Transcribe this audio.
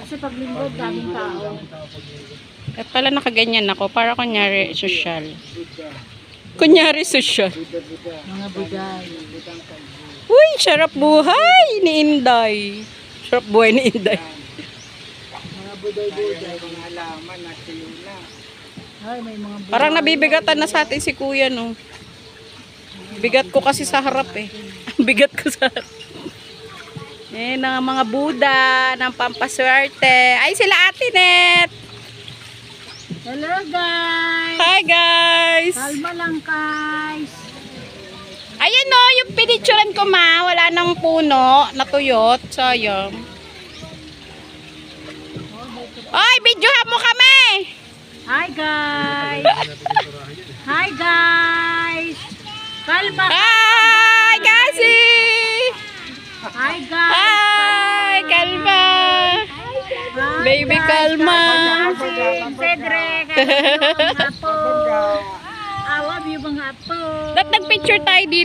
Kasi pag linggo, daming tao. Eh pala nakaganyan ako. Para kunyari social. Kunyari social. Mga buday. Uy, sarap buhay ni Inday. Sarap buhay ni Inday. Mga buday-buday. Mga halaman at sila. Ay, may mga buday. Parang nabibigatan na sa atin si kuya, no? Bigat ko kasi sa harap eh. Bigat ko sa harap. Eh, ng mga Buddha, ng pampaswerte. Ay, sila Ate Net! Hello guys! Hi guys! Kalma lang guys! Ayan no, yung pinicturan ko ma, wala nang puno, natuyot, sayang. Ay, videohan mo kami! Hi guys! Hi guys! Kalma! Hi, Kasi! Hi guys! Hi, Kalma! Hi, Baby guys. Kalma! Cedric! I love you mga apo! Ba't nagpicture tayo dito?